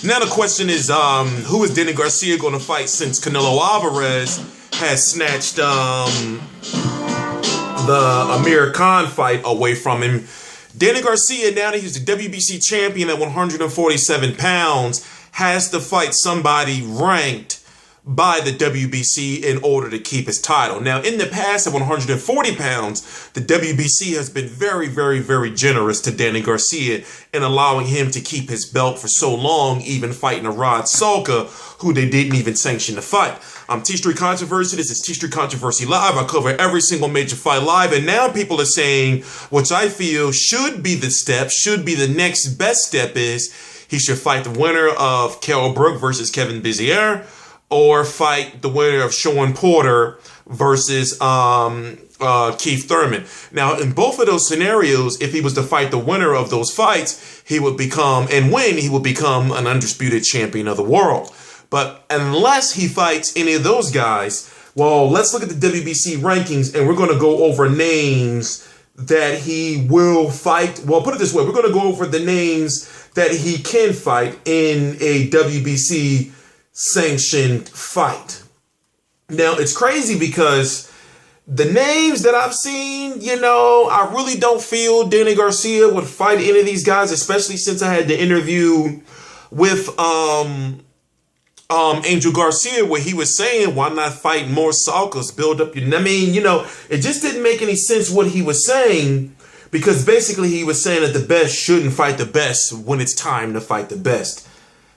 Now the question is, who is Danny Garcia going to fight since Canelo Alvarez has snatched the Amir Khan fight away from him? Danny Garcia, now that he's the WBC champion at 147 pounds, has to fight somebody ranked by the WBC in order to keep his title. Now, in the past, at 140 pounds, the WBC has been very, very, very generous to Danny Garcia in allowing him to keep his belt for so long, even fighting a Rod Salka, who they didn't even sanction the fight. I'm T-Street Controversy. This is T-Street Controversy Live. I cover every single major fight live, and now people are saying, which I feel should be the step, should be the next best step, is he should fight the winner of Kell Brook versus Kevin Bizier, or fight the winner of Sean Porter versus Keith Thurman. Now, in both of those scenarios, if he was to fight the winner of those fights, he would become, and win, he would become an undisputed champion of the world. But unless he fights any of those guys, well, let's look at the WBC rankings, and we're going to go over names that he will fight. Well, put it this way. We're going to go over the names that he can fight in a WBC sanctioned fight. Now, it's crazy because the names that I've seen, you know, I really don't feel Danny Garcia would fight any of these guys, especially since I had the interview with Angel Garcia, where he was saying, why not fight more Salkas, build up your... I mean, you know, it just didn't make any sense what he was saying, because basically he was saying that the best shouldn't fight the best when it's time to fight the best.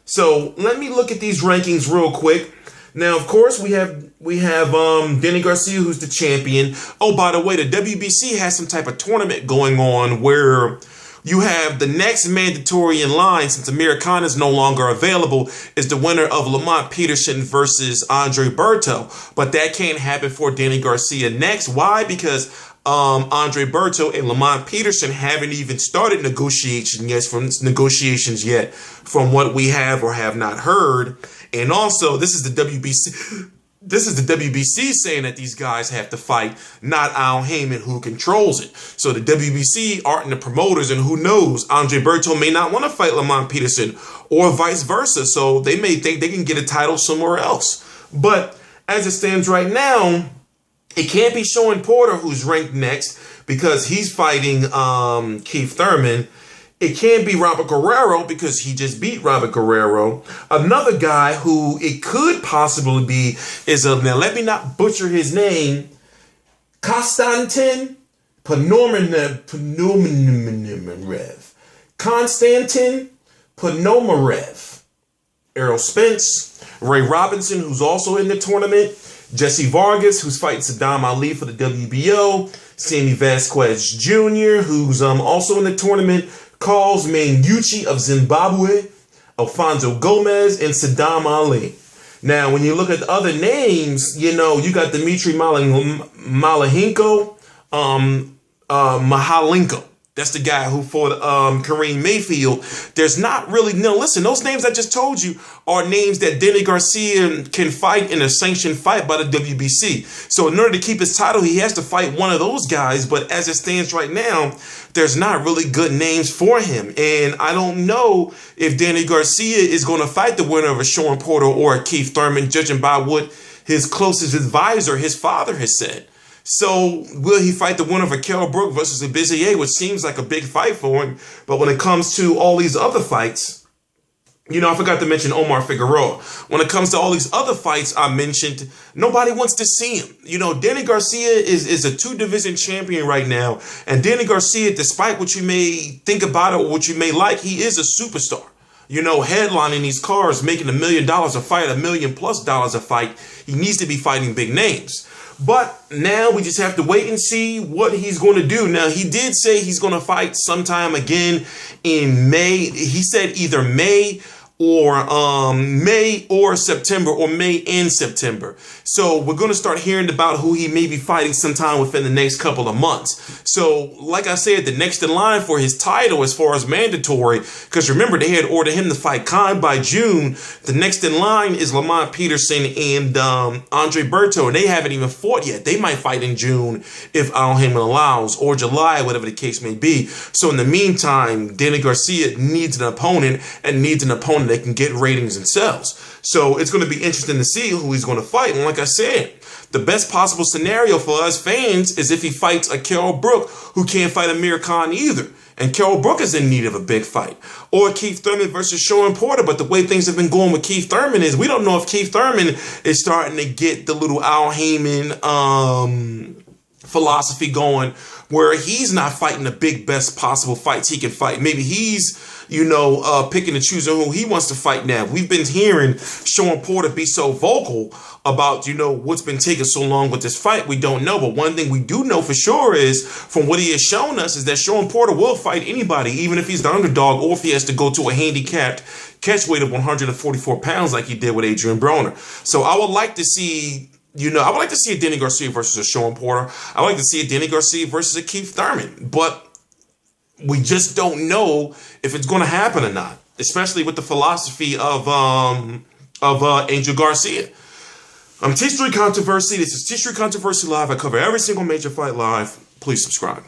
So let me look at these rankings real quick. Now, of course, we have Danny Garcia, who's the champion. Oh, by the way, the WBC has some type of tournament going on where you have the next mandatory in line, since Amir Khan is no longer available, is the winner of Lamont Peterson versus Andre Berto. But that can't happen for Danny Garcia next. Why? Because Andre Berto and Lamont Peterson haven't even started negotiations yet from what we have or have not heard. And also, this is the WBC. This is the WBC saying that these guys have to fight, not Al Heyman, who controls it. So the WBC aren't the promoters, and who knows, Andre Berto may not want to fight Lamont Peterson or vice versa. So they may think they can get a title somewhere else. But as it stands right now, it can't be Sean Porter, who's ranked next, because he's fighting Keith Thurman. It can't be Robert Guerrero, because he just beat Robert Guerrero. Another guy who it could possibly be is, now let me not butcher his name, Konstantin Ponomarev. Konstantin Ponomarev. Errol Spence, Ray Robinson, who's also in the tournament, Jesse Vargas, who's fighting Saddam Ali for the WBO, Sammy Vasquez Jr., who's also in the tournament, Carlos Mangucci of Zimbabwe, Alfonso Gomez, and Saddam Ali. Now, when you look at the other names, you know, you got Dmitry Malenko, Mahalenko. That's the guy who fought Kareem Mayfield. There's not really... No, listen, those names I just told you are names that Danny Garcia can fight in a sanctioned fight by the WBC. So in order to keep his title, he has to fight one of those guys. But as it stands right now, there's not really good names for him. And I don't know if Danny Garcia is going to fight the winner of a Sean Porter or a Keith Thurman, judging by what his closest advisor, his father, has said. So will he fight the winner of a Kell Brook versus a Bizier, which seems like a big fight for him? But when it comes to all these other fights, you know, I forgot to mention Omar Figueroa. When it comes to all these other fights I mentioned, nobody wants to see him. You know, Danny Garcia is a two-division champion right now. And Danny Garcia, despite what you may think about it or what you may like, he is a superstar. You know, headlining these cars, making $1 million a fight, $1 million+ a fight. He needs to be fighting big names. But now we just have to wait and see what he's going to do. Now, he did say he's going to fight sometime again in May. He said either May or September, or May and September. So we're going to start hearing about who he may be fighting sometime within the next couple of months. So like I said, the next in line for his title as far as mandatory, because remember, they had ordered him to fight Khan by June. The next in line is Lamont Peterson and Andre Berto, and they haven't even fought yet. They might fight in June if Al Heyman allows, or July, whatever the case may be. So in the meantime, Danny Garcia needs an opponent, and needs an opponent and they can get ratings and sales. So it's going to be interesting to see who he's going to fight. And like I said, the best possible scenario for us fans is if he fights a Carol Brook who can't fight Amir Khan either. And Carol Brook is in need of a big fight. Or Keith Thurman versus Sean Porter. But the way things have been going with Keith Thurman is we don't know if Keith Thurman is starting to get the little Al Heyman philosophy going where he's not fighting the big best possible fights he can fight. Maybe he's, picking and choosing who he wants to fight now. We've been hearing Sean Porter be so vocal about, what's been taking so long with this fight. We don't know. But one thing we do know for sure is from what he has shown us is that Sean Porter will fight anybody, even if he's the underdog or if he has to go to a handicapped catch weight of 144 pounds like he did with Adrian Broner. So I would like to see I would like to see a Danny Garcia versus a Sean Porter. I would like to see a Danny Garcia versus a Keith Thurman. But we just don't know if it's going to happen or not, especially with the philosophy of Angel Garcia. I'm T Street Controversy. This is T Street Controversy Live. I cover every single major fight live. Please subscribe.